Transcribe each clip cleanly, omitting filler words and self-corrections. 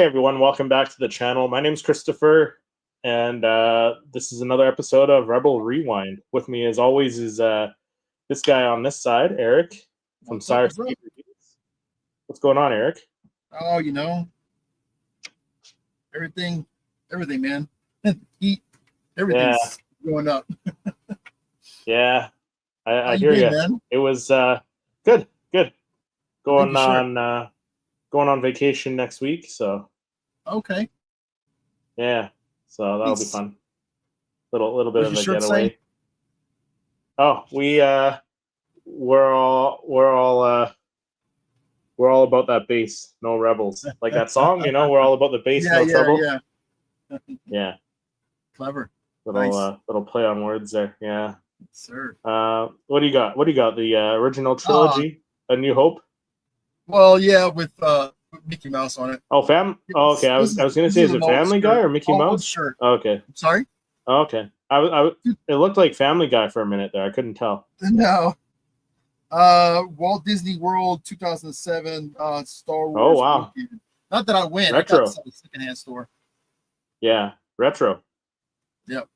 Hey everyone, welcome back to the channel. My name's Christopher, and this is another episode of Rebel Rewind. With me, as always, is this guy on this side, Eric from Sire. What's going on, Eric? Oh, you know, everything, man. Heat, everything's going up. Yeah, I hear you. Man? It was good. Going on vacation next week, so okay. Yeah, so that'll be fun. Little bit of a getaway. Say? Oh, we're all about that bass, no rebels. Like that song, you know, we're all about the bass, no trouble. Yeah. Yeah. Clever. Little play on words there. Yeah. Yes, sir. What do you got? The original trilogy, A New Hope? Well, yeah, with Mickey Mouse on it. Oh, okay. I was gonna say, is it Family Guy or Mickey Mouse? Sure. Okay. Sorry. Okay. It looked like Family Guy for a minute there. I couldn't tell. No. Walt Disney World 2007 Star Wars. Oh wow. Weekend. Not that I went. Retro. I got it at a secondhand store. Yeah, retro. Yep.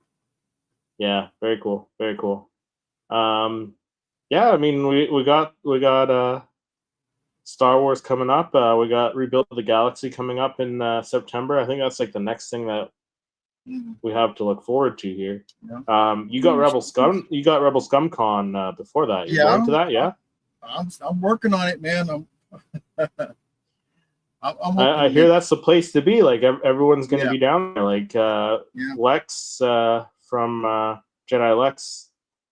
Yeah, very cool. Very cool. Yeah, I mean we got Star Wars coming up. We got Rebuild the Galaxy coming up in September. I think that's like the next thing that we have to look forward to here. Yeah. You got Rebel Scum. You got Rebel ScumCon before that. You going to that? Yeah. I'm working on it, man. I hear that's the place to be. Like everyone's going to be down there. Like Lex from Jedi Lex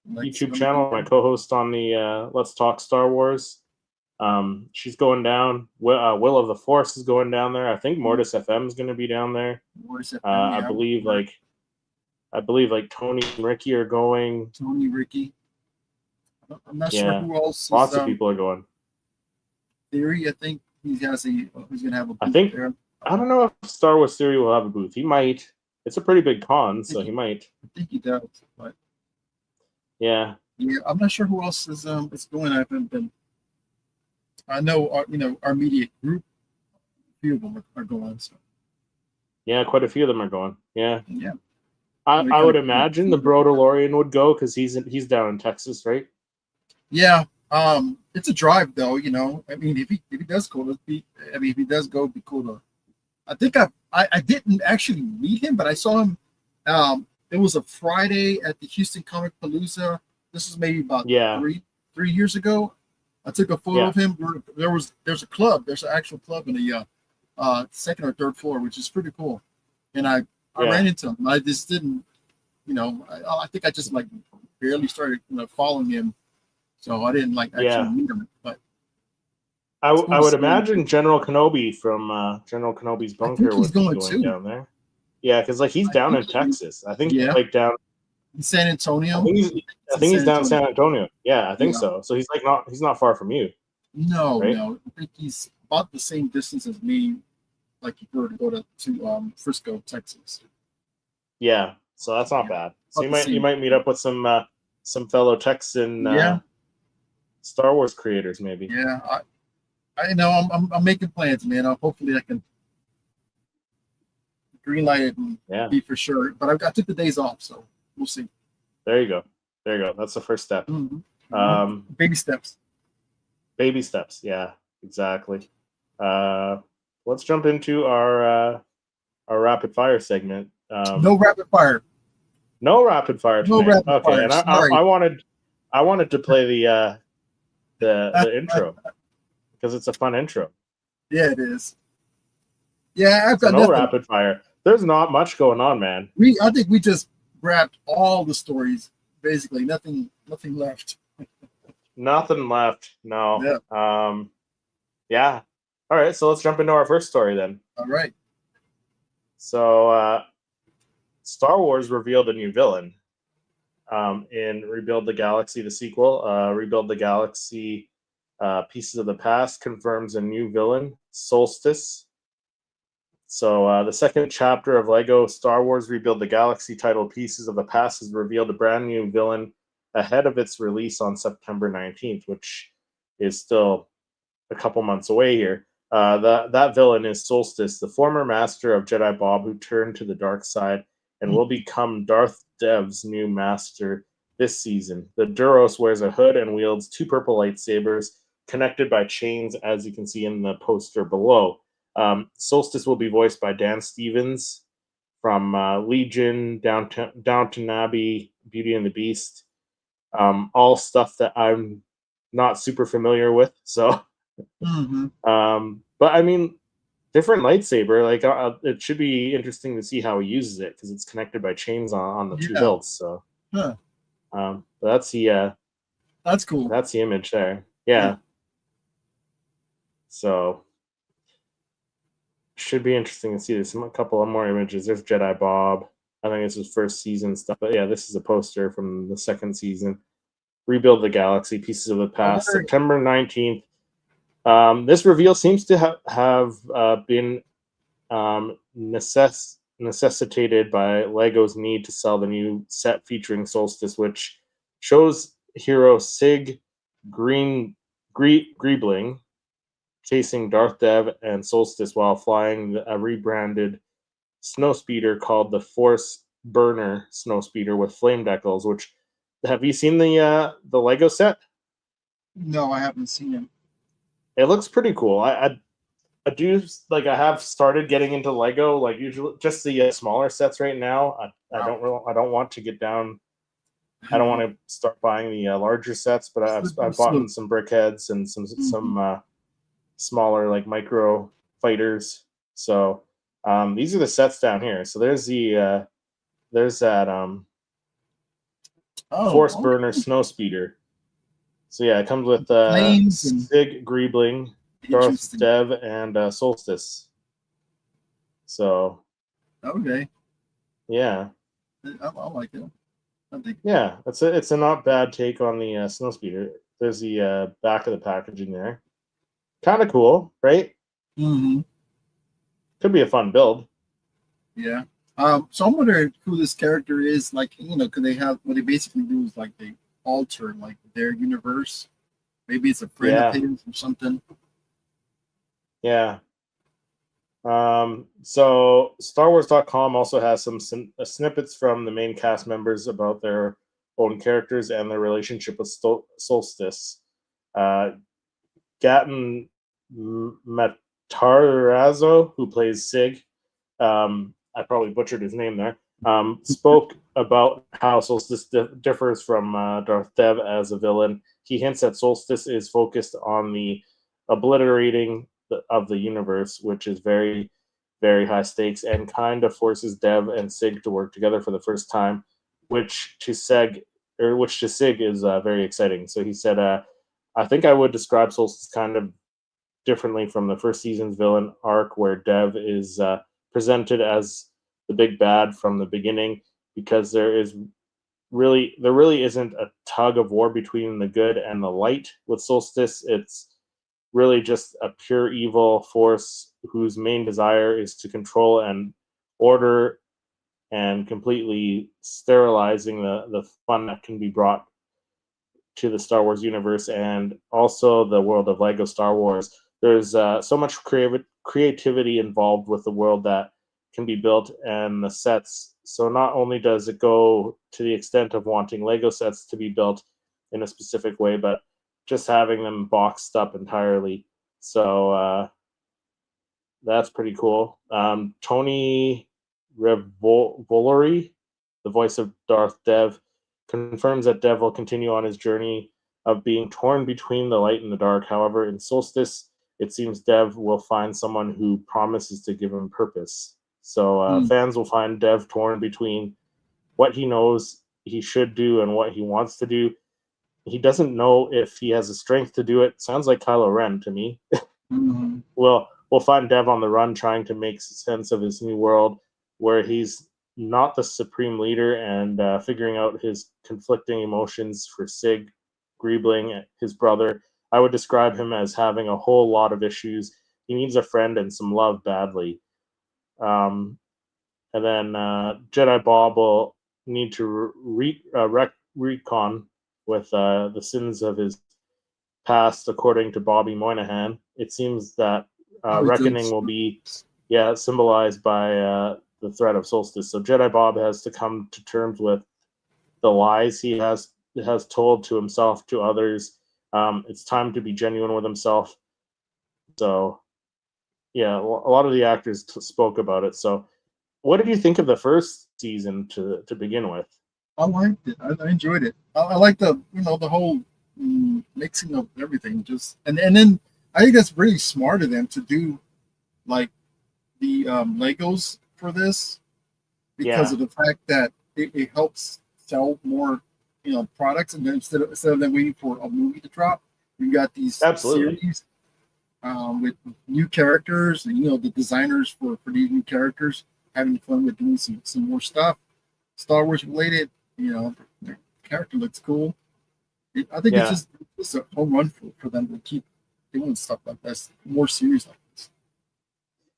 YouTube channel, my co-host on the Let's Talk Star Wars. She's going down. Will of the Force is going down there. I think Mortis FM is going to be down there. I believe like Tony and Ricky are going. Tony, Ricky. I'm not sure who else. Lots of people are going. Theory, I think he's going to have a booth there. I don't know if Star Wars Theory will have a booth. He might. It's a pretty big con, so he might. I think he does. But yeah, I'm not sure who else is going. I haven't been. I know our immediate group. A few of them are going. So. Yeah, quite a few of them are going. Yeah. Yeah. I would imagine the Bro DeLorean would go because he's down in Texas, right? Yeah. It's a drive though. You know, I mean, if he does go, if he does go, it'd be cool to. I think I didn't actually meet him, but I saw him. It was a Friday at the Houston Comic Palooza. This was maybe about 3 years ago. I took a photo of him. There's a club. There's an actual club in the second or third floor, which is pretty cool. And I ran into him. I just didn't, I think I just like barely started following him, so I didn't actually meet him. But I would imagine General Kenobi from General Kenobi's bunker was going down there. Yeah, because he's down in Texas. I think he's down in San Antonio. I think he's down in San Antonio. Yeah, I think so. So he's he's not far from you. No, right? No. I think he's about the same distance as me. Like if you were to go to Frisco, Texas. Yeah, so that's not bad. So you might meet up with some fellow Texan Star Wars creators, maybe. Yeah, I know. I'm making plans, man. Hopefully I can greenlight it and be for sure. But I took the days off, so we'll see. There you go. That's the first step. Mm-hmm. Baby steps. Baby steps. Yeah, exactly. Let's jump into our rapid fire segment. No rapid fire. No rapid fire. No rapid fire. And I wanted to play the intro because it's a fun intro. Yeah, it is. Yeah, I've got no rapid fire. There's not much going on, man. I think we just grabbed all the stories, basically. Nothing left. Nothing left. No. Yeah. Yeah. All right, so let's jump into our first story then. All right. So Star Wars revealed a new villain in Rebuild the Galaxy, the sequel. Rebuild the Galaxy Pieces of the Past confirms a new villain, Solstice. So the second chapter of LEGO Star Wars Rebuild the Galaxy, titled Pieces of the Past, has revealed a brand new villain ahead of its release on September 19th, which is still a couple months away here. That villain is Solstice, the former master of Jedi Bob who turned to the dark side and will become Darth Dev's new master this season. The Duros wears a hood and wields 2 purple lightsabers connected by chains, as you can see in the poster below. Solstice will be voiced by Dan Stevens from Legion, Downton Abbey, Beauty and the Beast. All stuff that I'm not super familiar with. So, but I mean, different lightsaber. Like it should be interesting to see how he uses it because it's connected by chains on the 2 hilts. So, but that's cool. That's the image there. Yeah. So should be interesting to see. There's a couple of more images. There's Jedi Bob. I think this is first season stuff. But yeah, this is a poster from the 2nd season. Rebuild the Galaxy, Pieces of the Past, September 19th. This reveal seems to have been necessitated by Lego's need to sell the new set featuring Solstice, which shows hero Sig Greebling chasing Darth Dev and Solstice while flying a rebranded snowspeeder called the Force Burner Snowspeeder with flame decals. Which, have you seen the Lego set? No, I haven't seen it. It looks pretty cool. I do like. I have started getting into Lego, like usually just the smaller sets right now. I don't want to get down. I don't want to start buying the larger sets, but I've bought some brickheads and some smaller like micro fighters. So these are the sets down here. So there's that Force Burner Snowspeeder. So yeah, it comes with Sig Greebling, Darth Dev, and Solstice. So okay, yeah, I like it. I think it's a not bad take on the Snowspeeder. There's the back of the packaging there. Kind of cool, right? Could be a fun build. Yeah. So I'm wondering who this character is. Like, because they have what they basically do is like they alter like their universe. Maybe it's a friend of his or something. Yeah. So StarWars.com also has some snippets from the main cast members about their own characters and their relationship with Solstice. Gatton Matarazzo, who plays Sig, I probably butchered his name there, spoke about how Solstice differs from Darth Dev as a villain. He hints that Solstice is focused on the obliterating of the universe, which is very, very high stakes, and kind of forces Dev and Sig to work together for the first time, which to Sig is very exciting. So he said, I think I would describe Solstice kind of differently from the first season's villain arc, where Dev is presented as the big bad from the beginning, because there really isn't a tug of war between the good and the light with Solstice. It's really just a pure evil force whose main desire is to control and order and completely sterilizing the fun that can be brought to the Star Wars universe and also the world of Lego Star Wars. There's so much creativity involved with the world that can be built and the sets. So not only does it go to the extent of wanting Lego sets to be built in a specific way, but just having them boxed up entirely. So that's pretty cool. Tony Revolori, the voice of Darth Dev, confirms that Dev will continue on his journey of being torn between the light and the dark. However, in Solstice, it seems Dev will find someone who promises to give him purpose. So fans will find Dev torn between what he knows he should do and what he wants to do. He doesn't know if he has the strength to do it. Sounds like Kylo Ren to me. We'll find Dev on the run trying to make sense of his new world, where he's not the supreme leader, and figuring out his conflicting emotions for Sig Greebling, his brother. I would describe him as having a whole lot of issues. He needs a friend and some love badly. And then Jedi Bob will need to recon with the sins of his past, according to Bobby Moynihan. It seems that reckoning will be symbolized by the threat of solstice. So Jedi Bob has to come to terms with the lies he has told to himself, to others. It's time to be genuine with himself. So yeah, a lot of the actors spoke about it. So what did you think of the first season to begin with? I liked it. I enjoyed it. I like the the whole mixing of everything. Just and then I think that's really smart of them to do like the Legos for this, because of the fact that it helps sell more products, and then instead of them waiting for a movie to drop, you got these series with new characters, and the designers for these new characters having fun with doing some more stuff, Star Wars related. The character looks cool. I think it's just a home run for them to keep doing stuff like this, more series like this.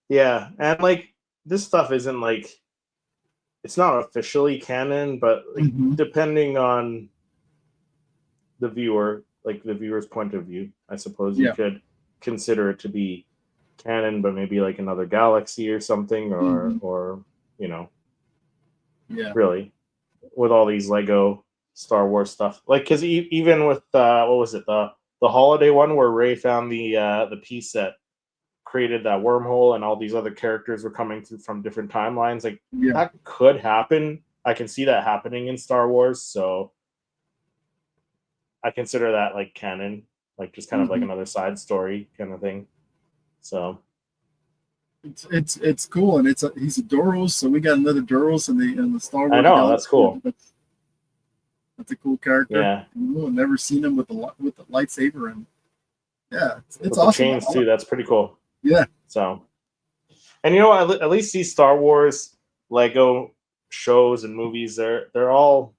Yeah, and like this stuff isn't like, it's not officially canon, but like, depending on the viewer, like the viewer's point of view, I suppose you could consider it to be canon, but maybe like another galaxy or something, or really, with all these Lego Star Wars stuff, like because even with what was it, the holiday one where Rey found the piece that created that wormhole, and all these other characters were coming through from different timelines, like that could happen. I can see that happening in Star Wars, so I consider that like canon, like just kind of like another side story kind of thing. So it's cool, and he's a Duros, so we got another Duros in the Star Wars. I know, that's cool. That's a cool character. Yeah, I've never seen him with the lightsaber, and it's with awesome. The chains too. That's pretty cool. Yeah. So, and at least these Star Wars Lego shows and movies, they're all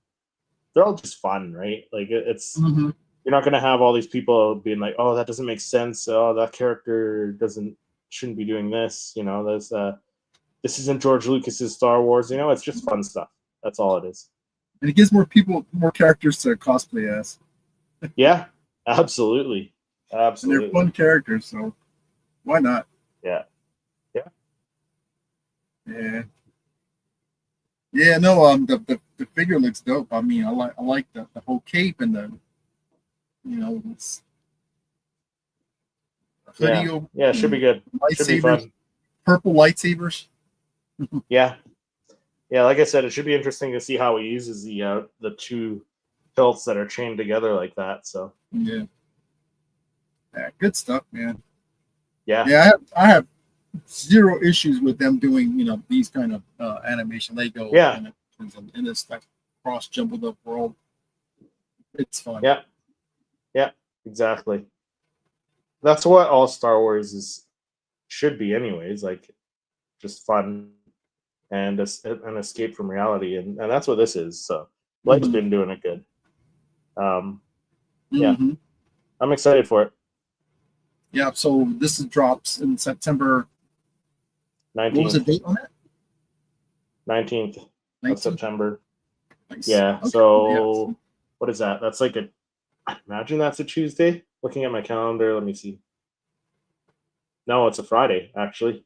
just fun, right? Like it's you're not gonna have all these people being like, oh, that doesn't make sense. Oh, that character shouldn't be doing this. This isn't George Lucas's Star Wars. It's just fun stuff. That's all it is. And it gives more characters to cosplay as. Yeah, absolutely. And they're fun characters, so why not? Yeah. No, the figure looks dope. I mean, I like the whole cape and the it's hoodie. Yeah, should be good. Should be fun. Purple lightsabers. Yeah, like I said, it should be interesting to see how he uses the two hilts that are chained together like that. So yeah, good stuff, man. Yeah, I have zero issues with them doing these kind of animation Lego in this like cross jumbled up world. It's fun. Yeah, exactly. That's what all Star Wars should be anyways, like just fun and an escape from reality, and that's what this is. So Lego's been doing it good. I'm excited for it. Yeah, so this drops in September 19th. What was the date on that? 19th of September. Nice. Yeah, okay. So what is that? That's like imagine that's a Tuesday. Looking at my calendar, let me see. No, it's a Friday, actually.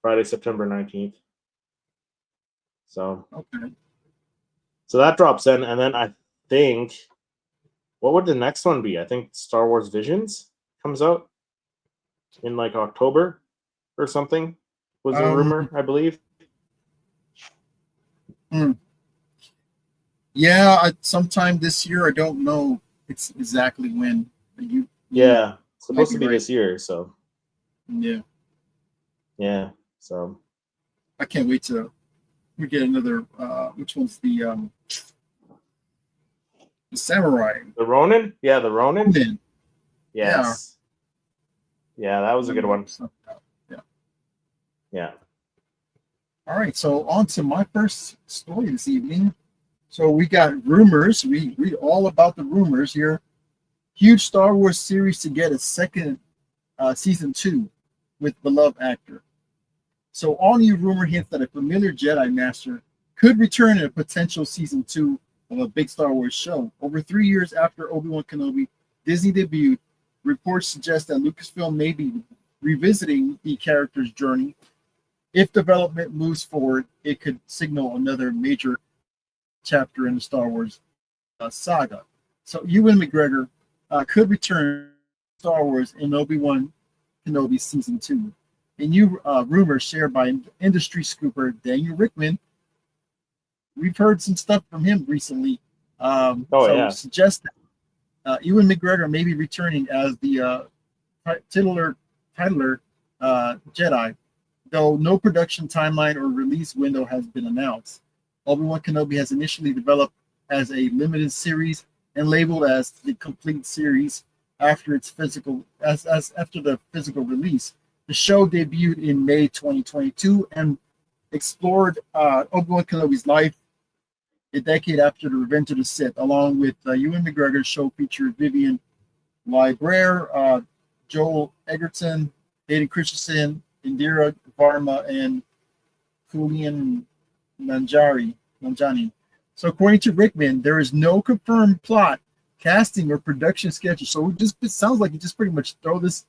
Friday, September 19th. So So that drops in, and then I think, what would the next one be? I think Star Wars Visions comes out in like October or something. Was a rumor, I believe. Yeah, sometime this year. I don't know exactly when. It's supposed to be this year, so. Yeah. So. I can't wait to get another. Which one's the samurai? The Ronin? Yeah, the Ronin. Yes. Yeah, that was a good one. Yeah. All right, so on to my first story this evening. So we got rumors. We read all about the rumors here. Huge Star Wars series to get a second season 2 with beloved actor. So all new rumor hints that a familiar Jedi Master could return in a potential season 2 of a big Star Wars show. Over 3 years after Obi-Wan Kenobi, Disney debuted, reports suggest that Lucasfilm may be revisiting the character's journey. If development moves forward, it could signal another major chapter in the Star Wars saga. So Ewan McGregor could return to Star Wars in Obi-Wan Kenobi Season 2. A new rumor shared by industry scooper Daniel Rickman. We've heard some stuff from him recently. Suggests that Ewan McGregor may be returning as the titular Jedi, though no production timeline or release window has been announced. Obi-Wan Kenobi has initially developed as a limited series and labeled as the complete series after its after the physical release. The show debuted in May 2022 and explored Obi-Wan Kenobi's life a decade after the Revenge of the Sith, along with Ewan McGregor's show featured Vivian Librere, Joel Edgerton, Hayden Christensen, Indira Varma, and Kulian Nanjiani. So according to Rickman, there is no confirmed plot, casting, or production schedule. So it sounds like you just pretty much throw this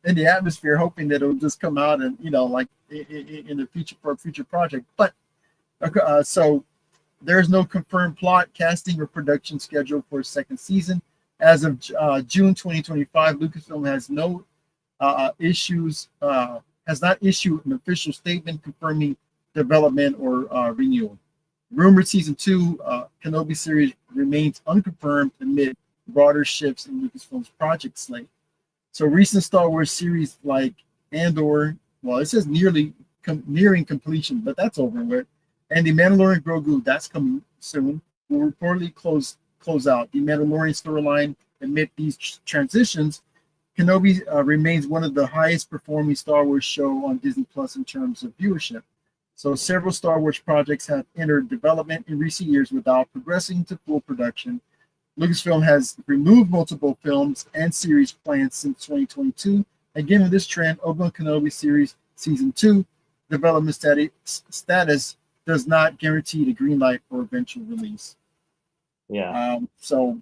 in the atmosphere, hoping that it will just come out and, like in the future for a future project. But so there's no confirmed plot, casting, or production schedule for a second season. As of June 2025, Lucasfilm has has not issued an official statement confirming development or renewal. Rumored Season 2 Kenobi series remains unconfirmed amid broader shifts in Lucasfilm's project slate. So recent Star Wars series like Andor, well, it says nearing completion, but that's over with. And The Mandalorian Grogu, that's coming soon, will reportedly close out. The Mandalorian storyline amid these transitions, Kenobi remains one of the highest performing Star Wars show on Disney Plus in terms of viewership. So several Star Wars projects have entered development in recent years without progressing to full production. Lucasfilm has removed multiple films and series plans since 2022. And given this trend, Obi-Wan Kenobi series Season 2 development status does not guarantee the green light for eventual release. Yeah. So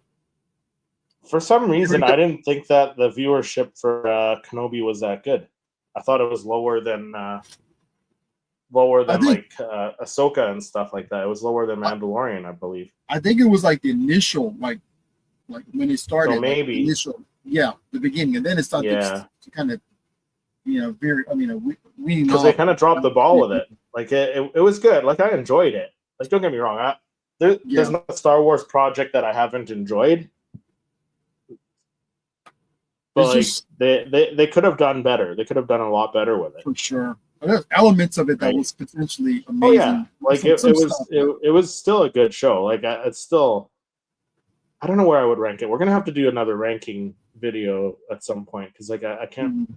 for some reason, I didn't think that the viewership for Kenobi was that good. I thought it was lower than Ahsoka and stuff like that. It was lower than Mandalorian, I believe. I think it was like the initial, like when it started. So maybe the beginning, and then it started to kind of, because they kind of dropped the ball with it. Like it was good. Like I enjoyed it. Like don't get me wrong, there's not a Star Wars project that I haven't enjoyed. But they could have done better. They could have done a lot better with it. For sure. There's elements of it that was potentially amazing. Oh yeah, like it was still a good show. Like it's still, I don't know where I would rank it. We're gonna have to do another ranking video at some point because like I can't.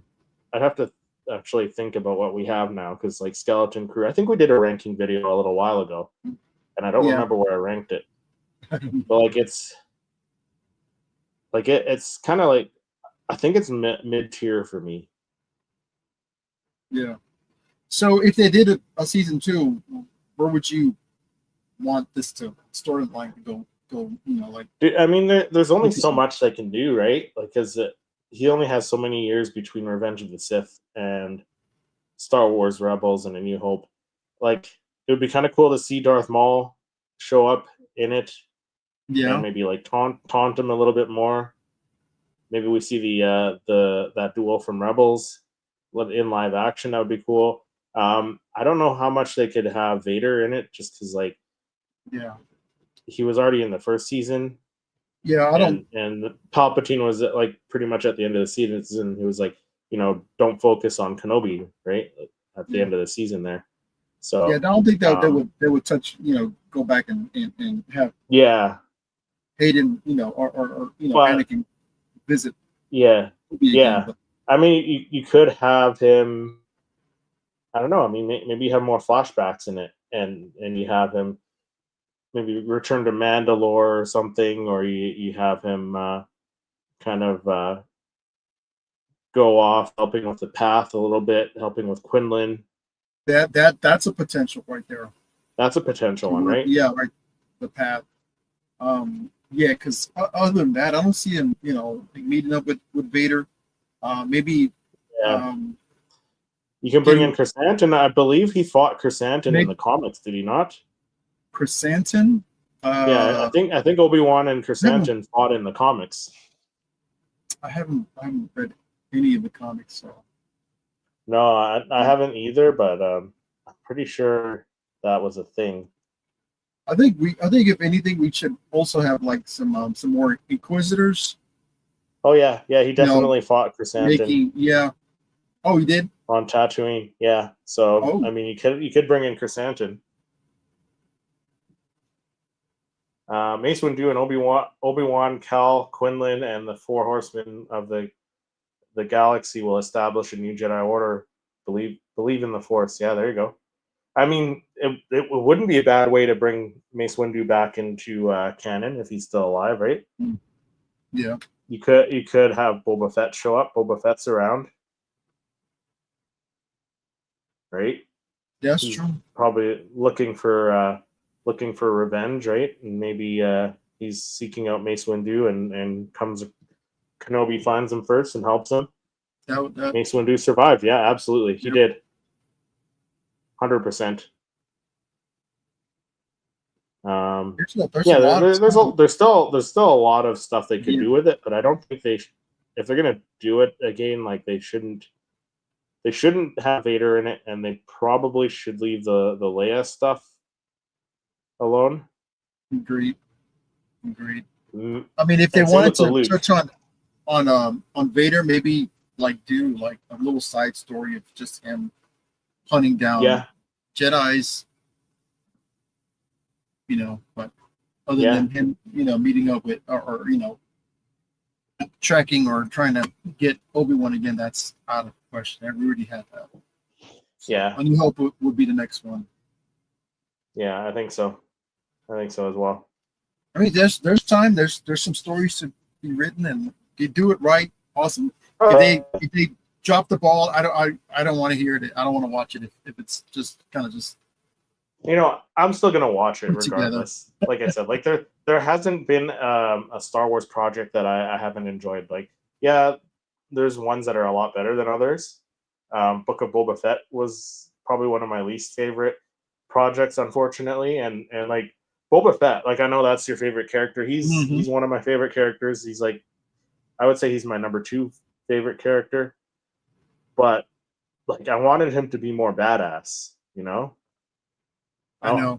I'd have to actually think about what we have now because like Skeleton Crew. I think we did a ranking video a little while ago, and I don't remember where I ranked it. But like it's kind of like I think it's mid tier for me. Yeah. So if they did a Season 2, where would you want this storyline to go? Dude, I mean, there's only so much they can do, right? Like, because he only has so many years between Revenge of the Sith and Star Wars Rebels and A New Hope. Like, it would be kind of cool to see Darth Maul show up in it. Yeah. And maybe like taunt him a little bit more. Maybe we see that duel from Rebels in live action. That would be cool. I don't know how much they could have Vader in it, just because he was already in the first season. Yeah, and Palpatine was like pretty much at the end of the season. He was like, don't focus on Kenobi, right? Like, at the end of the season there. So I don't think that they would touch, go back and have Hayden, or Anakin visit. Yeah. I mean, you could have him. I don't know. I mean, maybe you have more flashbacks in it, and you have him maybe return to Mandalore or something, or you have him kind of go off, helping with the path a little bit, helping with Quinlan. That's a potential right there. That's a potential one, right? Yeah, right. The path. Because other than that, I don't see him, meeting up with Vader. Maybe Yeah. You can bring in Chrysanthemum. I believe he fought Chrysanthemum in the comics, did he not? Chrysanthemum? Yeah, I think Obi-Wan and Chrysanthemum fought in the comics. I haven't read any of the comics, so. No, I haven't either, but I'm pretty sure that was a thing. I think if anything, we should also have like some more Inquisitors. Oh yeah, he definitely fought Chrysanthemum. Oh, he did? On Tatooine, yeah. So I mean, you could bring in Chrysanthemum. Mace Windu and Obi-Wan, Cal, Quinlan, and the Four Horsemen of the galaxy will establish a new Jedi Order. Believe in the Force. Yeah, there you go. I mean, it wouldn't be a bad way to bring Mace Windu back into canon if he's still alive, right? Yeah. You could have Boba Fett show up. Boba Fett's around, right? That's true. Probably looking for revenge, right? And maybe he's seeking out Mace Windu, and Kenobi finds him first and helps him. Mace Windu survived. Yeah, absolutely, he did. 100%. There's still a lot of stuff they could do with it, but I don't think if they're gonna do it again, like they shouldn't have Vader in it, and they probably should leave the Leia stuff alone. Agreed. I mean, if they wanted to touch on Vader, maybe like do like a little side story of just him hunting down Jedis, but other than him, meeting up with or tracking or trying to get Obi-Wan again, that's out of question. We already had that. So, A New Hope would be the next one. Yeah, I think so. As well. I mean, there's time. There's some stories to be written, and they do it right. Awesome. If they drop the ball, I don't want to hear it. I don't want to watch it if it's just kind of just. I'm still gonna watch it regardless. Like I said, like there hasn't been a Star Wars project that I haven't enjoyed. Like, there's ones that are a lot better than others. Book of Boba Fett was probably one of my least favorite projects, unfortunately, and like Boba Fett, like I know that's your favorite character. He's one of my favorite characters. He's like, I would say he's my number 2 favorite character, but like I wanted him to be more badass, I know.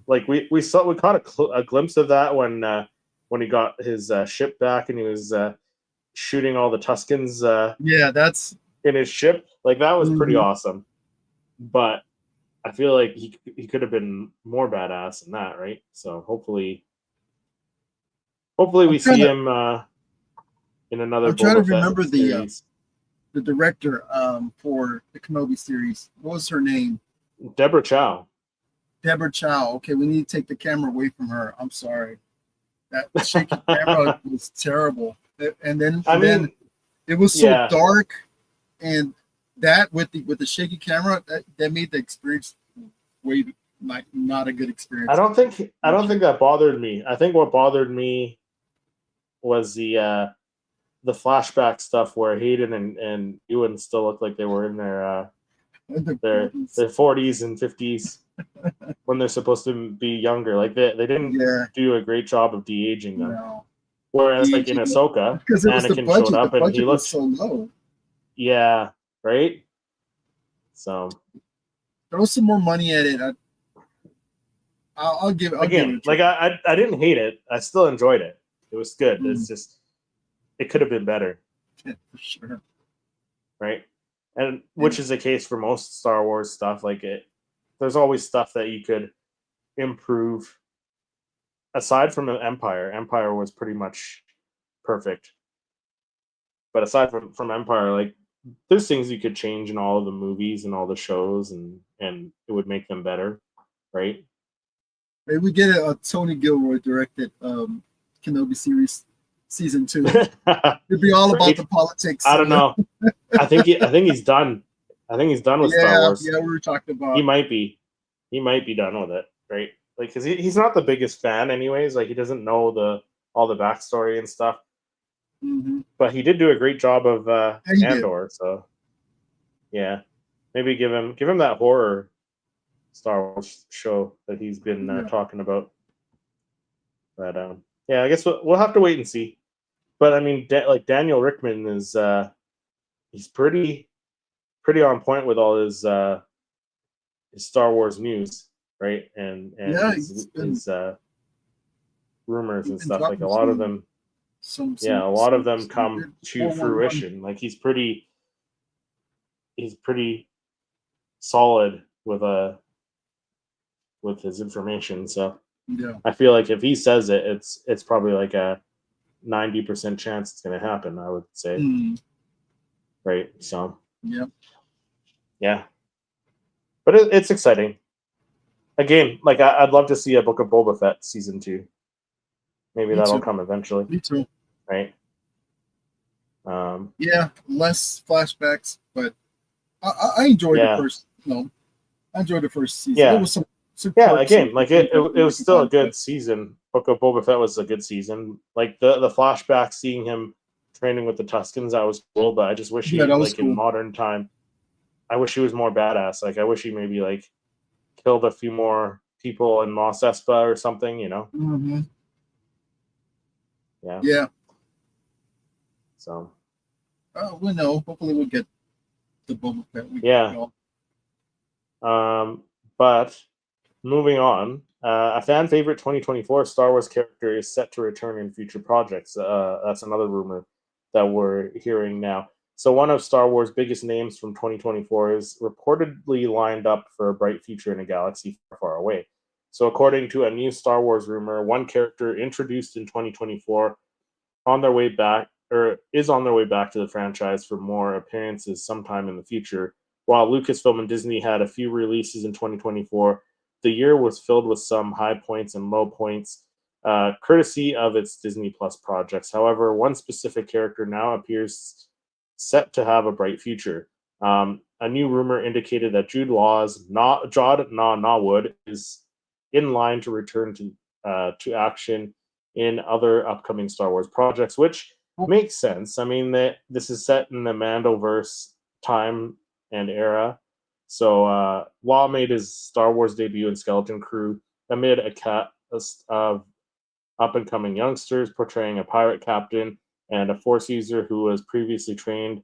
Like we caught a glimpse of that when he got his ship back and he was shooting all the Tuskens. That's in his ship. Like that was pretty awesome, but I feel like he could have been more badass than that, right? So hopefully we see him in another. I'm trying to remember the director for the Kenobi series. What was her name? Deborah Chow. Okay, we need to take the camera away from her. I'm sorry. That shaky camera was terrible. And then it was so dark, and that with the shaky camera that made the experience way not a good experience. I don't think that bothered me. I think what bothered me was the flashback stuff where Hayden and Ewan still looked like they were in their 40s and 50s when they're supposed to be younger. Like they didn't do a great job of de-aging them. No. Whereas like in Ahsoka, Anakin showed up and he looked so low. Yeah, right? So throw some more money at it. I'll give it like I didn't hate it. I still enjoyed it. It was good. It's just it could have been better. Yeah, for sure. Right? And which is the case for most Star Wars stuff. Like there's always stuff that you could improve. Aside from Empire was pretty much perfect. But aside from Empire, like there's things you could change in all of the movies and all the shows, and it would make them better, right? Maybe we get a Tony Gilroy directed Kenobi series season 2. It'd be all about the politics. I don't know. I think he's done. I think he's done with Star Wars. Yeah, we were talking about. He might be done with it, right? Like, because he's not the biggest fan, anyways. Like, he doesn't know all the backstory and stuff. Mm-hmm. But he did do a great job of Andor. So Yeah, maybe give him that horror Star Wars show that he's been talking about. But yeah, I guess we'll have to wait and see. But I mean, like Daniel Rickman is he's pretty on point with all his Star Wars news, right? And his rumors and stuff. Like a lot of them, a lot of them come to fruition. Like he's pretty solid with his information. So I feel like if he says it, it's probably like a 90% chance it's going to happen. I would say, right? So yeah, but it's exciting. Again, like I'd love to see a Book of Boba Fett season 2. Maybe that'll come eventually. Me too. Right. Yeah, less flashbacks, but I enjoyed the first. I enjoyed the first season. Yeah. There was some again, like it was still a good season. Book of Boba Fett was a good season. Like the flashback, seeing him training with the Tuskens, that was cool. But I just wish he, like cool. In modern time, I wish he was more badass. Like I wish he maybe like killed a few more people in Mos Espa or something. You know. Mm-hmm. Yeah. Yeah. So. We'll know. Hopefully, we'll get the Boba Fett. But moving on, a fan favorite 2024 Star Wars character is set to return in future projects. That's another rumor that we're hearing now. So one of Star Wars' biggest names from 2024 is reportedly lined up for a bright future in a galaxy far, far away. So according to a new Star Wars rumor, one character introduced in 2024 is on their way back to the franchise for more appearances sometime in the future. While Lucasfilm and Disney had a few releases in 2024, the year was filled with some high points and low points, courtesy of its Disney Plus projects. However, one specific character now appears set to have a bright future. A new rumor indicated that Jude Law's Jod Nawood is in line to return to action in other upcoming Star Wars projects, which makes sense. I mean, this is set in the Mandoverse time and era. So Law made his Star Wars debut in Skeleton Crew amid a cast of up-and-coming youngsters portraying a pirate captain and a Force user who was previously trained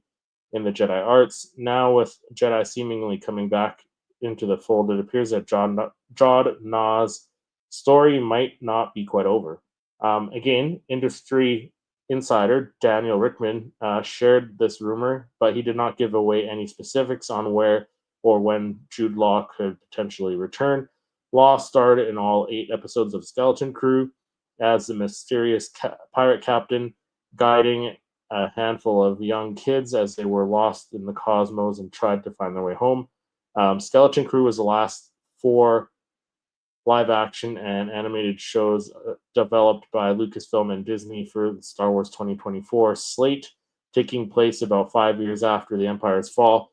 in the Jedi arts. Now, with Jedi seemingly coming back into the fold, it appears that Jod Na's story might not be quite over. Again, industry insider Daniel Rickman shared this rumor, but he did not give away any specifics on where or when Jude Law could potentially return. Law starred in all 8 episodes of Skeleton Crew as the mysterious pirate captain, guiding a handful of young kids as they were lost in the cosmos and tried to find their way home. Skeleton Crew was the last 4 live-action and animated shows developed by Lucasfilm and Disney for the Star Wars 2024 slate, taking place about 5 years after the Empire's fall.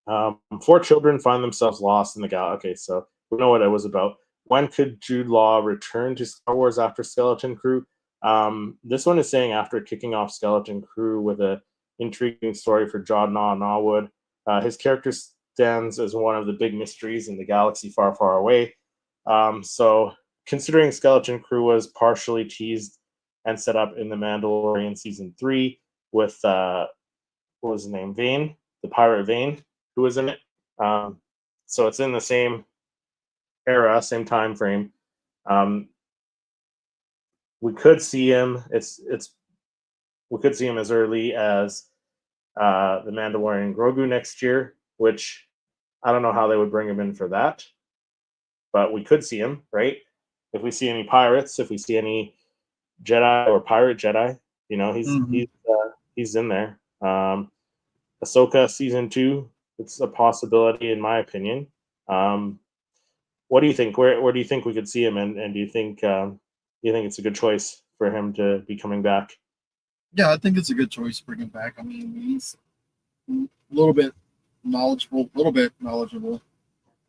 4 children find themselves lost in the galaxy. Okay, so we know what it was about. When could Jude Law return to Star Wars after Skeleton Crew? This one is saying after kicking off Skeleton Crew with an intriguing story for Jod Nawood. His character stands as one of the big mysteries in the galaxy far, far away. So considering Skeleton Crew was partially teased and set up in The Mandalorian Season 3 with, what was his name, Vane, the pirate Vane, who was in it. So it's in the same era, same time frame. We could see him. We could see him as early as the Mandalorian Grogu next year, which I don't know how they would bring him in for that, but we could see him, right? If we see any pirates, if we see any Jedi or pirate Jedi, you know, he's in there. Ahsoka season 2, it's a possibility in my opinion. What do you think? Where do you think we could see him, and do you think it's a good choice for him to be coming back? Yeah, I think it's a good choice to bring him back. I mean, he's a little bit knowledgeable.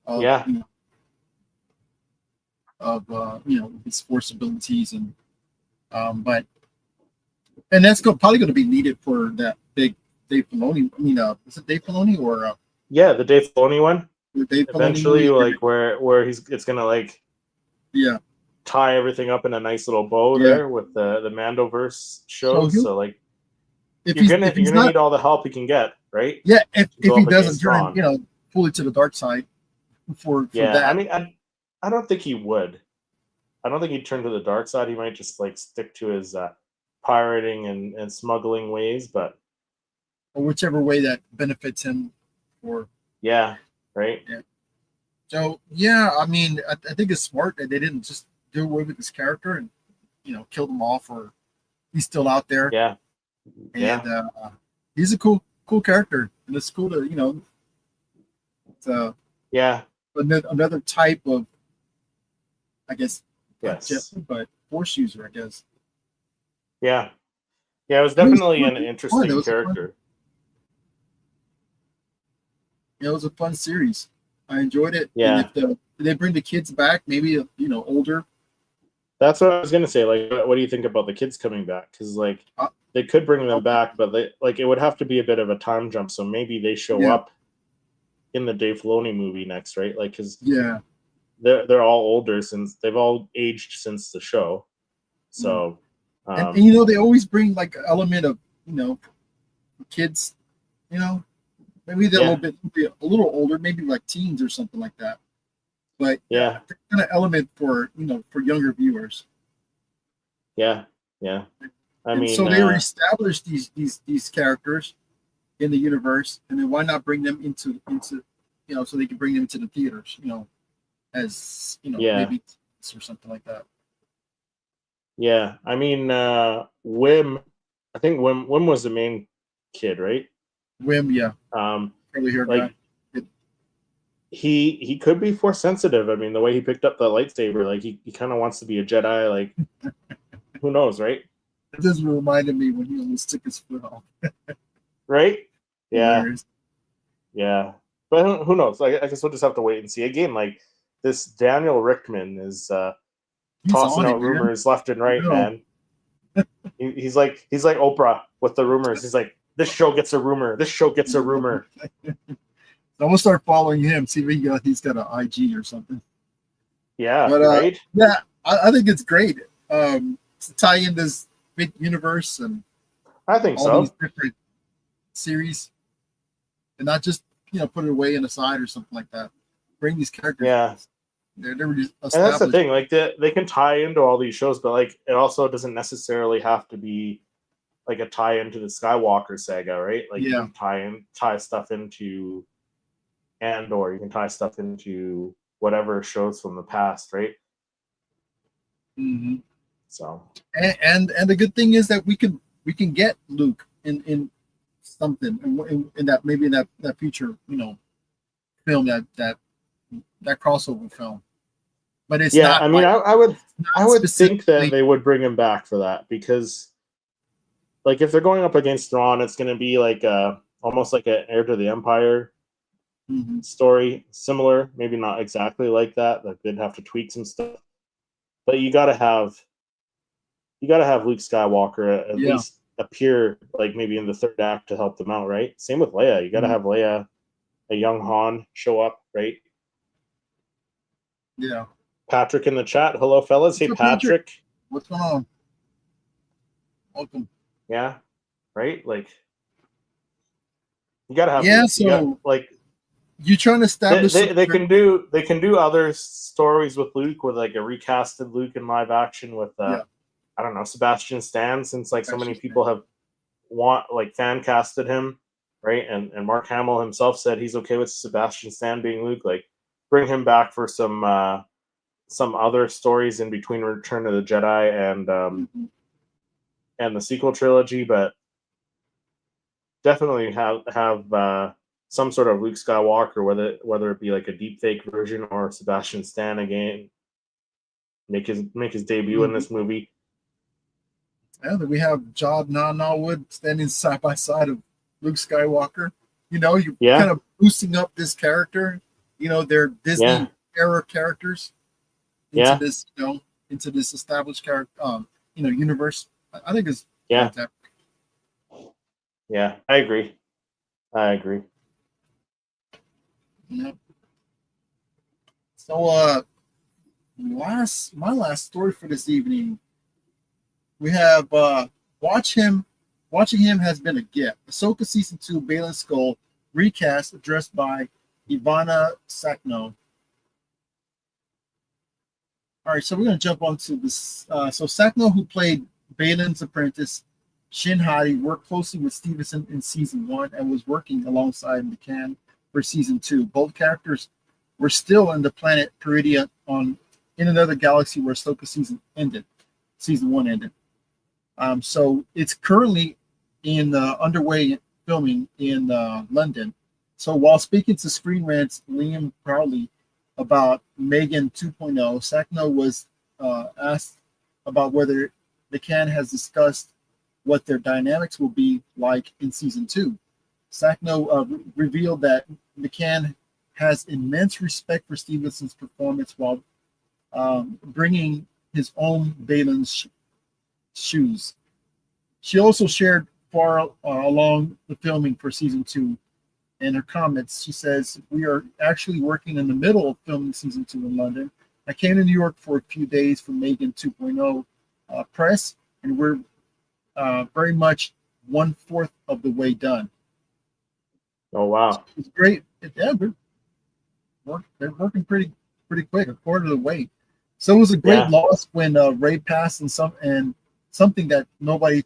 Yeah. Of his Force abilities and that's probably going to be needed for that big Dave Filoni. I mean, is it Dave Filoni or yeah, the Dave Filoni one. the Dave Filoni Eventually, movie? like where it's gonna like tie everything up in a nice little bow there with the Mandoverse shows. So like you're gonna need all the help you can get, right? Yeah, if he doesn't turn, fully to the dark side for that. I mean, I don't think he would. I don't think he'd turn to the dark side. He might just like stick to his pirating and smuggling ways, but or whichever way that benefits him. Or right. Yeah. So yeah, I mean, I think it's smart that they didn't just do away with this character and kill him off, or he's still out there. Yeah. And he's a cool character, and it's cool to another type of, I guess, but force user, I guess. Yeah, it was definitely an interesting character. It was a fun series. I enjoyed it. Yeah. And if they bring the kids back, maybe older. That's what I was gonna say. Like, what do you think about the kids coming back? Because like they could bring them back, but it would have to be a bit of a time jump. So maybe they show up in the Dave Filoni movie next, right? Like, because they're all older since they've all aged since the show. So and they always bring like an element of kids, maybe they're a little older, maybe like teens or something like that. But kind of element for for younger viewers. Yeah. I mean, so they established these characters in the universe, and then why not bring them into so they can bring them to the theaters, as maybe or something like that. Yeah, I mean, Wim. I think Wim was the main kid, right? Wim, yeah. Probably heard like that. He could be force sensitive. I mean, the way he picked up the lightsaber, like he kind of wants to be a Jedi. Like, who knows, right? It just reminded me when he almost took his foot off. Right? Yeah. Yeah. But who knows? I guess we'll just have to wait and see. Again, like this Daniel Richtman is tossing out rumors left and right, man. He's like Oprah with the rumors. He's like, this show gets a rumor. This show gets a rumor. I'm gonna start following him. See if he's got an IG or something. Yeah, but, right. Yeah, I think it's great. To tie in this big universe and I think all these different series, and not just put it away in a side or something like that. Bring these characters. Yeah. They're really established. And that's the thing, like they can tie into all these shows, but like it also doesn't necessarily have to be like a tie into the Skywalker saga, right? Like you can tie stuff into Andor, you can tie stuff into whatever shows from the past, right? Mm-hmm. So and the good thing is that we can get Luke in something in that, maybe in that future film, that crossover film. But it's not. I mean, I would think that they would bring him back for that, because like if they're going up against Thrawn, it's going to be like almost like an Heir to the Empire story, similar, maybe not exactly like that. Like they'd have to tweak some stuff, but you got to have Luke Skywalker at least appear like maybe in the third act to help them out, right? Same with Leia. You got to have Leia, a young Han, show up, right? Yeah. Patrick in the chat. Hello, fellas. Hey, Patrick. What's going on? Welcome. Yeah. Right? Like, you got to have... Yeah, you trying to establish... They can do other stories with Luke, with like a recasted Luke in live action with, I don't know, Sebastian Stan, since like so many people have fan casted him, right? And Mark Hamill himself said he's okay with Sebastian Stan being Luke. Like, bring him back for some other stories in between Return of the Jedi and the sequel trilogy, but definitely have some sort of Luke Skywalker, whether it be like a deep fake version or Sebastian Stan again, make his debut in this movie. Yeah, then we have Job Wood standing side by side of Luke Skywalker. You're kind of boosting up this character. They're Disney era characters into this, into this established character, universe. I think it's fantastic. Yeah, I agree. I agree. Yep. So, my last story for this evening, we have watching him has been a gift. Ahsoka season 2 Balin Skull recast addressed by Ivana Sakno. All right, so we're going to jump onto this. So Sakno, who played Balin's apprentice Shin Hati, worked closely with Stevenson in season 1 and was working alongside McCann for season 2. Both characters were still in the planet Peridia in another galaxy where Ahsoka season 1 ended. So it's currently in underway filming in London. So while speaking to Screen Rant's Liam Crowley about Megan 2.0, Sakno was asked about whether McCann has discussed what their dynamics will be like in season 2. Sakno revealed that McCann has immense respect for Stevenson's performance while bringing his own Balin's shoes. She also shared far along the filming for season 2. In her comments, she says, "We are actually working in the middle of filming season 2 in London. I came to New York for a few days for Megan 2.0 press, and we're very much 1/4 of the way done." Oh wow, it's great. Yeah, they're working pretty quick, a quarter of the way. So it was a great loss when Ray passed, and something that nobody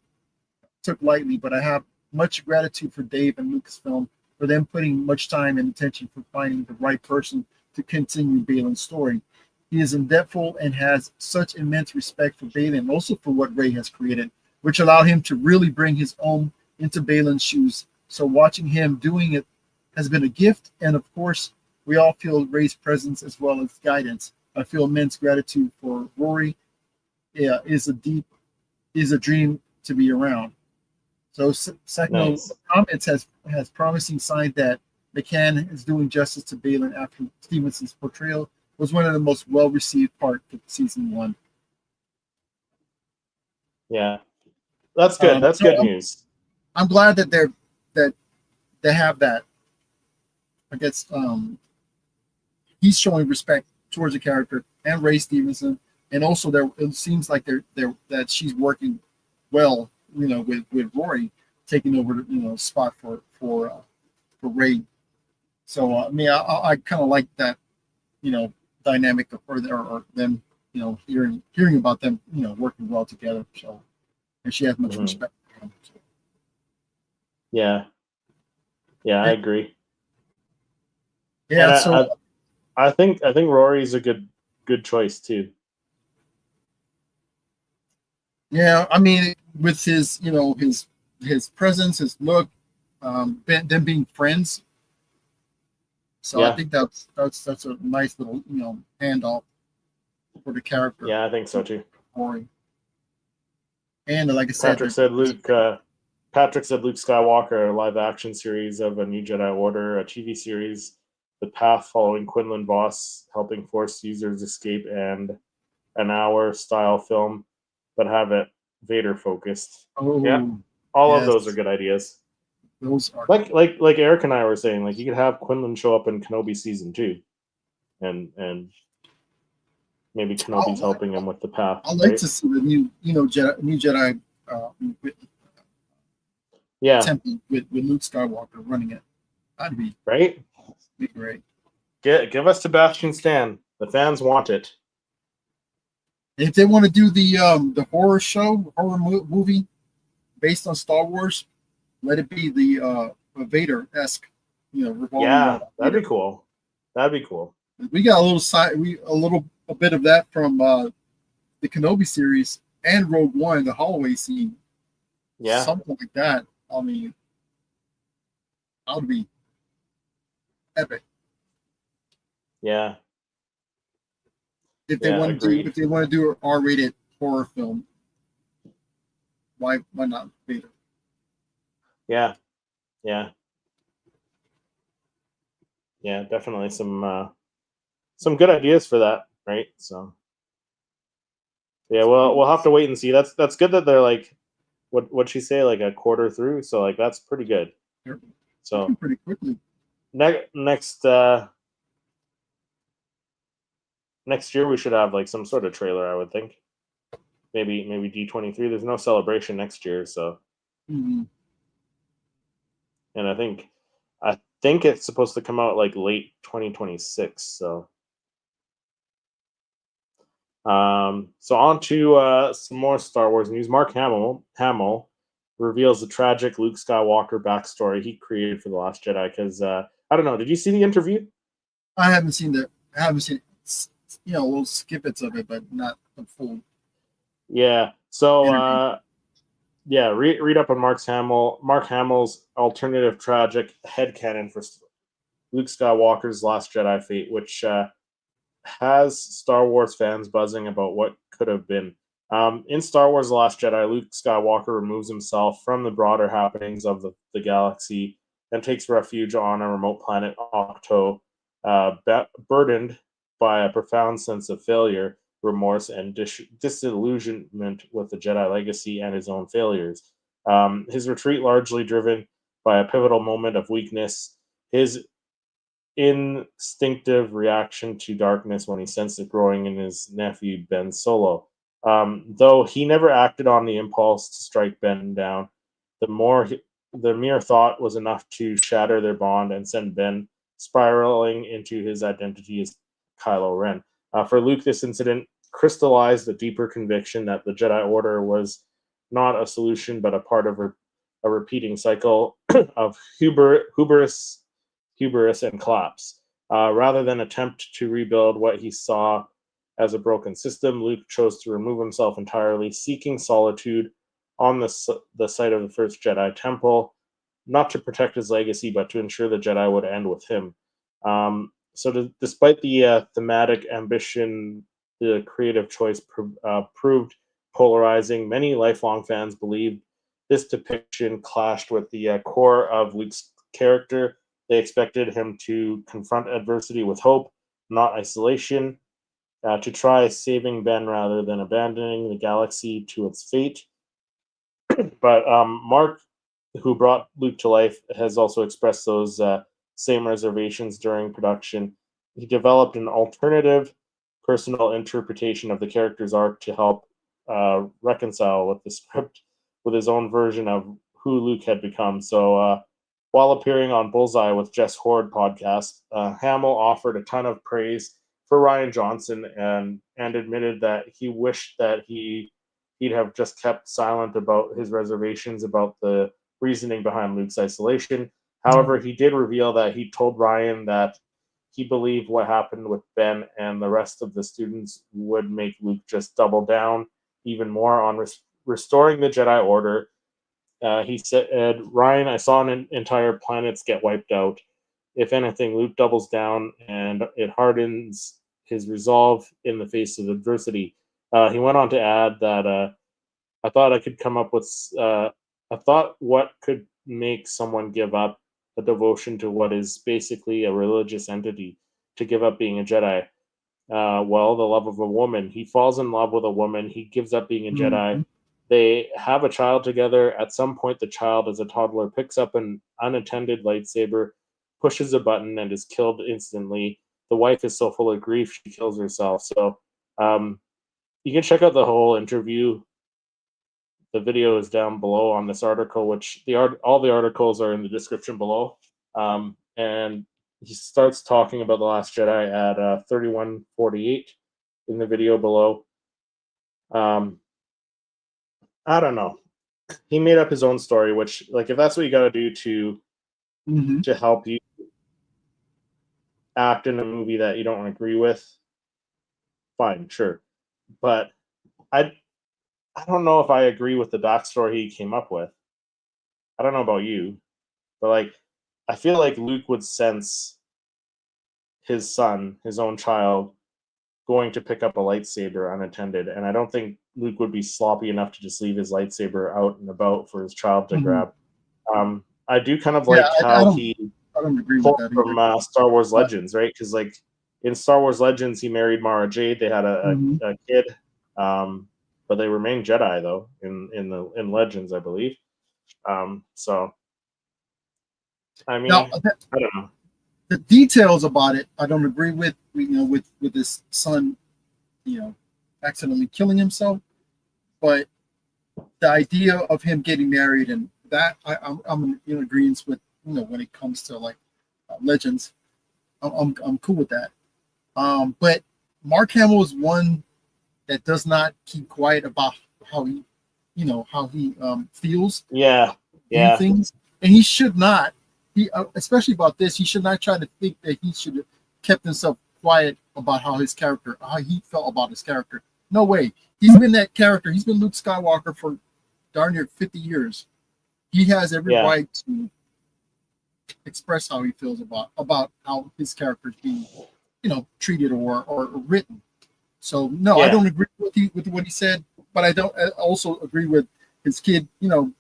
took lightly. But I have much gratitude for Dave and Lucasfilm for them putting much time and attention for finding the right person to continue Balin's story. He is indebtful and has such immense respect for Balin, also for what Ray has created, which allowed him to really bring his own into Balin's shoes. So watching him doing it has been a gift, and of course, we all feel Ray's presence as well as guidance. I feel immense gratitude for Rory. Yeah, is a dream to be around. So Sakno comments has promising signs that McCann is doing justice to Balin after Stevenson's portrayal was one of the most well-received parts of season 1. Yeah, that's good. That's good news. I'm glad that they have that. I guess he's showing respect towards the character and Ray Stevenson, and also it seems like that she's working well, with Rory taking over the spot for Ray. So I kind of like that dynamic or them hearing about them working well together. So, and she has much respect for him. So. Yeah, I agree. Yeah, and so I think Rory's a good choice too. Yeah, I mean, with his his presence, his look, them being friends. So I think that's a nice little handoff for the character. Yeah, I think so too. Rory. And like I said, Patrick said Luke Skywalker, a live action series of A New Jedi Order, a TV series, The Path, following Quinlan Voss helping Force users escape, and an hour style film, but have it Vader focused. All of those are good ideas. Those are like Eric and I were saying, like you could have Quinlan show up in Kenobi season 2, and maybe Kenobi's helping him with the path. I'd like to see the new Jedi temple with Luke Skywalker running it. That'd be be great. Give us Sebastian Stan. The fans want it. If they want to do the horror movie based on Star Wars, let it be the Vader-esque, that'd be cool. That'd be cool. We got a bit of that from the Kenobi series and Rogue One, the hallway scene. Yeah, something like that. I mean, that would be epic. Yeah. If they want to do an R-rated horror film, why not Vader? Yeah, definitely some good ideas for that, right? So yeah, well, we'll have to wait and see. That's good that they're like, what'd she say, like a quarter through? So like that's pretty good. So pretty quickly. Next year we should have like some sort of trailer, I would think. Maybe D23. There's no celebration next year, so. Mm-hmm. And I think it's supposed to come out like late 2026. So. So on to some more Star Wars news. Mark Hamill reveals the tragic Luke Skywalker backstory he created for The Last Jedi. Because I don't know, did you see the interview? I haven't seen that. I haven't seen it. We'll skip it of it, but not the full. Yeah. So read up on Mark Hamill's alternative tragic headcanon for Luke Skywalker's Last Jedi fate, which has Star Wars fans buzzing about what could have been. In Star Wars The Last Jedi, Luke Skywalker removes himself from the broader happenings of the galaxy and takes refuge on a remote planet, Octo, burdened by a profound sense of failure, remorse, and disillusionment with the Jedi legacy and his own failures. His retreat largely driven by a pivotal moment of weakness, his instinctive reaction to darkness when he sensed it growing in his nephew Ben Solo. Though he never acted on the impulse to strike Ben down, the mere thought was enough to shatter their bond and send Ben spiraling into his identity as Kylo Ren. For Luke, this incident crystallized a deeper conviction that the Jedi Order was not a solution, but a part of a repeating cycle of hubris and collapse. Rather than attempt to rebuild what he saw as a broken system, Luke chose to remove himself entirely, seeking solitude on the site of the first Jedi Temple, not to protect his legacy, but to ensure the Jedi would end with him. Despite the thematic ambition, the creative choice proved polarizing. Many lifelong fans believed this depiction clashed with the core of Luke's character. They expected him to confront adversity with hope, not isolation, to try saving Ben rather than abandoning the galaxy to its fate. But Mark, who brought Luke to life, has also expressed those same reservations during production. He developed an alternative personal interpretation of the character's arc to help reconcile with the script with his own version of who Luke had become. So while appearing on Bullseye with Jess Horde podcast, Hamill offered a ton of praise for Rian Johnson and admitted that he wished that he'd have just kept silent about his reservations about the reasoning behind Luke's isolation. However, he did reveal that he told Rian that he believed what happened with Ben and the rest of the students would make Luke just double down even more on restoring the Jedi Order. He said, Ryan, I saw an entire planets get wiped out. If anything, Luke doubles down and it hardens his resolve in the face of adversity. He went on to add that I thought I could come up with, I thought what could make someone give up a devotion to what is basically a religious entity, to give up being a Jedi. Well, the love of a woman. He falls in love with a woman. He gives up being a Jedi. They have a child together. At some point, the child, as a toddler, picks up an unattended lightsaber, pushes a button, and is killed instantly. The wife is so full of grief, she kills herself. So you can check out the whole interview. The video is down below on this article, which all the articles are in the description below. And he starts talking about The Last Jedi at 31:48 in the video below. I don't know. He made up his own story, which, like, if that's what you got to do to help you act in a movie that you don't agree with, fine, sure. But I don't know if I agree with the backstory he came up with. I don't know about you, but like, I feel like Luke would sense his son, his own child, going to pick up a lightsaber unattended, and I don't think Luke would be sloppy enough to just leave his lightsaber out and about for his child to grab. I do kind of like how he pulled from Star Wars Legends, right? Because like in Star Wars Legends, he married Mara Jade. They had a kid, but they remained Jedi though in Legends, I believe. So I mean, Now, I don't know. the details about it, I don't agree with. With his son, accidentally killing himself. But the idea of him getting married and that, I'm in agreement with. When it comes to like legends, I'm cool with that. But Mark Hamill is one that does not keep quiet about how he, feels. Yeah. Things, and he should not. He, especially about this, he should not try to think that he should have kept himself quiet about how he felt about his character. No way. He's been that character. He's been Luke Skywalker for darn near 50 years. He has every right to express how he feels about how his character is being, treated or written. So no, I don't agree with what he said, but I also agree with his kid. Him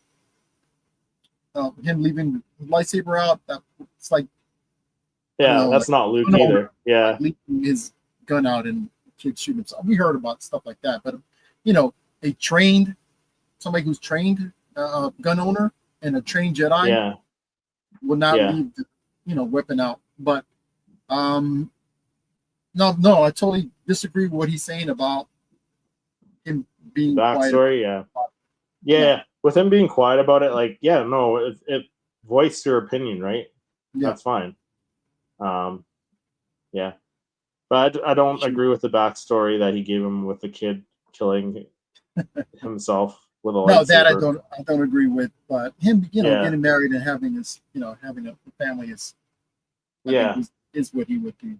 leaving the lightsaber out. It's like, that's not Luke either. Yeah, like leaving his gun out and kid shoot himself. We heard about stuff like that, but somebody who's trained gun owner and a trained Jedi will not leave the weapon out. But no, I totally disagree with what he's saying about him being backstory. Yeah. With him being quiet about it, like, it voice your opinion, right? Yeah. That's fine. But I don't agree with the backstory that he gave him with the kid killing himself with a lightsaber. No, that I don't agree with. But him, getting married and having his, having a family is what he would do.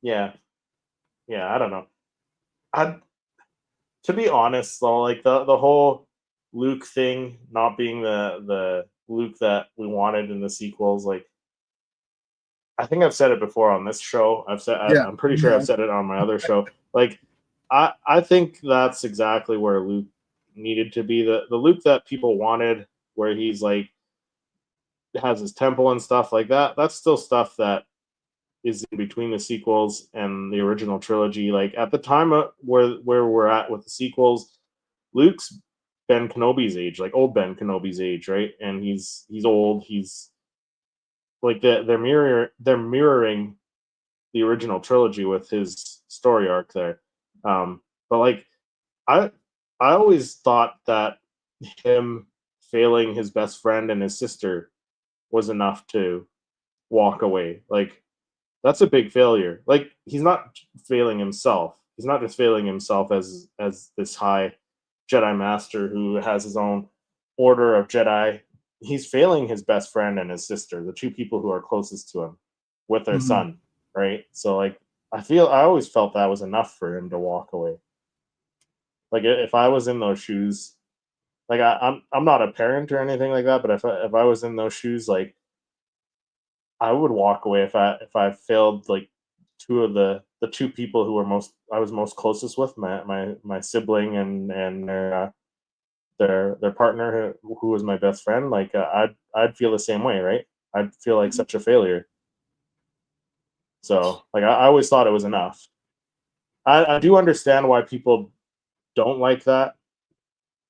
Yeah, I don't know. To be honest, though, like the whole Luke thing not being the Luke that we wanted in the sequels, like, I think I've said it before on this show. I'm pretty sure I've said it on my other show. Like, I think that's exactly where Luke needed to be, the Luke that people wanted, where he's like has his temple and stuff like that. That's still stuff that is in between the sequels and the original trilogy. Like, at the time where we're at with the sequels, Luke's Ben Kenobi's age, like old Ben Kenobi's age, right? And he's old. He's like they're mirroring the original trilogy with his story arc there. But like, I always thought that him failing his best friend and his sister was enough to walk away. Like, that's a big failure. Like, he's not failing himself. He's not just failing himself as this high Jedi master who has his own order of Jedi. He's failing his best friend and his sister, the two people who are closest to him, with their son, right? So, like, I always felt that was enough for him to walk away. Like, if I was in those shoes, like, I'm not a parent or anything like that, but if I was in those shoes, like, I would walk away if I failed like two of the two people who I was most closest with, my sibling and their partner who was my best friend. Like, I'd feel the same way, right? I'd feel like such a failure. So, like, I always thought it was enough. I do understand why people don't like that,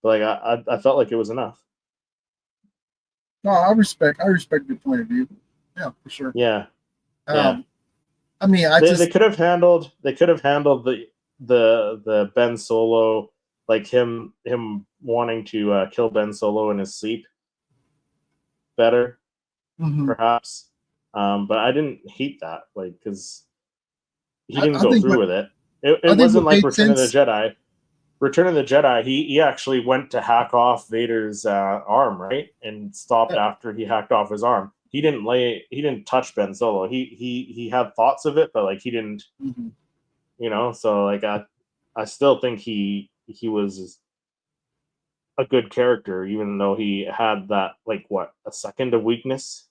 but like, I felt like it was enough. No, I respect your point of view. Yeah, for sure. Yeah. I mean, they could have handled the Ben Solo, like him wanting to kill Ben Solo in his sleep better, perhaps. But I didn't hate that, like, because he didn't go through with it. It wasn't like Return of the Jedi. Return of the Jedi, he actually went to hack off Vader's arm, right, and stopped after he hacked off his arm. He didn't touch Ben Solo. He had thoughts of it, but like, he didn't, so like, I still think he was a good character, even though he had that, like, what, a second of weakness.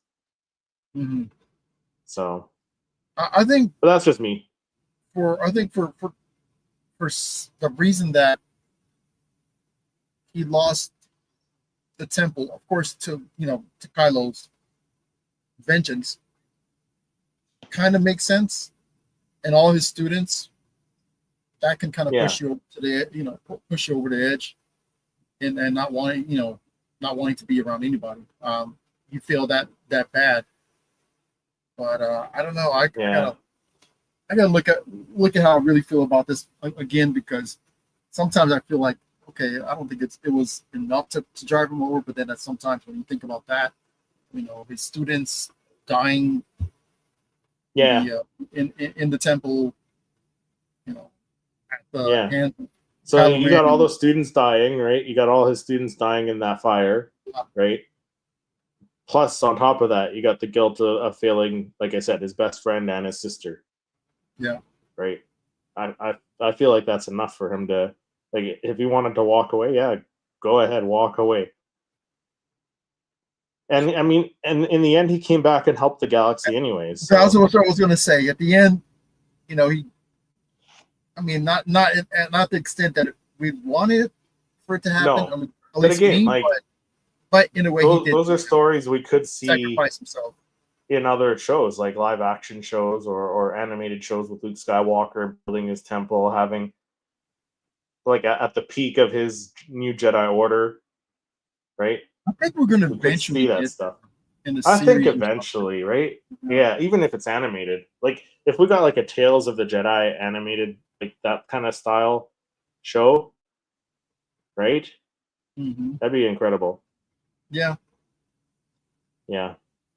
So I think, but that's just me. For the reason that he lost the temple, of course, to Kylo's vengeance, kind of makes sense, and all his students, that can kind of push you to the push you over the edge, and not wanting to be around anybody. You feel that that bad. But I don't know. I gotta look at how I really feel about this again, because sometimes I feel like, okay, I don't think it was enough to drive him over. But then sometimes when you think about that, his students dying, in the temple, at the hand. So you got all those students dying, right? You got all his students dying in that fire, right? Plus, on top of that, you got the guilt of failing, like I said, his best friend and his sister. Yeah. Right. I feel like that's enough for him to, like, if he wanted to walk away, go ahead, walk away. And I mean, and in the end, he came back and helped the galaxy anyways. So. That's what I was going to say. At the end, he. I mean, not the extent that we wanted for it to happen. No. At least again, me, but in a way, he did. Those are stories we could see sacrifice himself in other shows, like live action shows or animated shows with Luke Skywalker building his temple, having like at the peak of his new Jedi Order, right? I think we're going to eventually see that stuff. In the I think eventually, right? Yeah, even if it's animated. Like if we got like a Tales of the Jedi animated, like that kind of style show, right? Mm-hmm. That'd be incredible. Yeah. Yeah.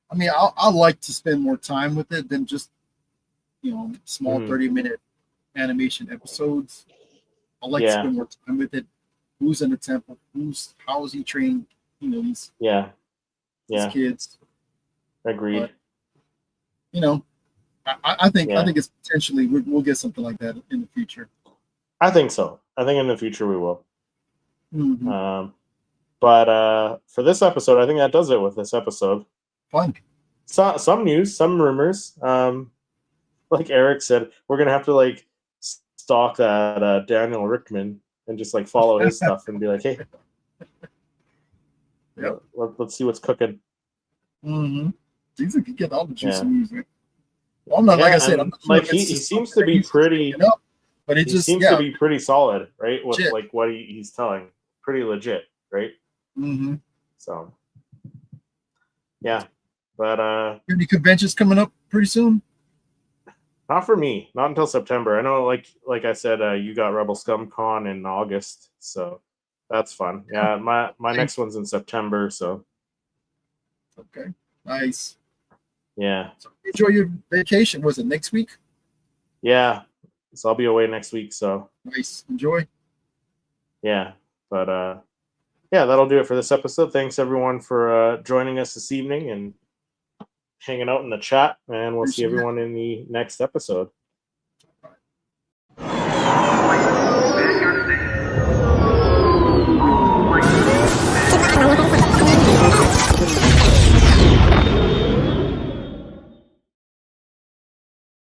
I mean, I like to spend more time with it than just, small 30-minute animation episodes. I like to spend more time with it. Who's in the temple? How is he training? These kids. Agreed. But, I think it's potentially we'll get something like that in the future. I think so. I think in the future we will. Mm-hmm. But for this episode, I think that does it with this episode. Fun. Some news, some rumors. Like Eric said, we're gonna have to like stalk that Daniel Rickman and just like follow his stuff and be like, hey, let's see what's cooking. Mm-hmm. Seems like you get all the juicy music. Well, I'm not like I said. I'm like he seems to be pretty. But it just seems to be pretty solid, right? With like what he's telling, pretty legit, right? Mm-hmm. So, yeah, but any conventions coming up pretty soon? Not for me. Not until September. I know, like I said, you got Rebel Scum Con in August, so that's fun. Yeah, my next one's in September, so. Okay, nice. Yeah. So enjoy your vacation. Was it next week? Yeah. So I'll be away next week, so. Nice. Enjoy. Yeah, but yeah, that'll do it for this episode. Thanks everyone for joining us this evening and hanging out in the chat, and we'll see everyone in the next episode.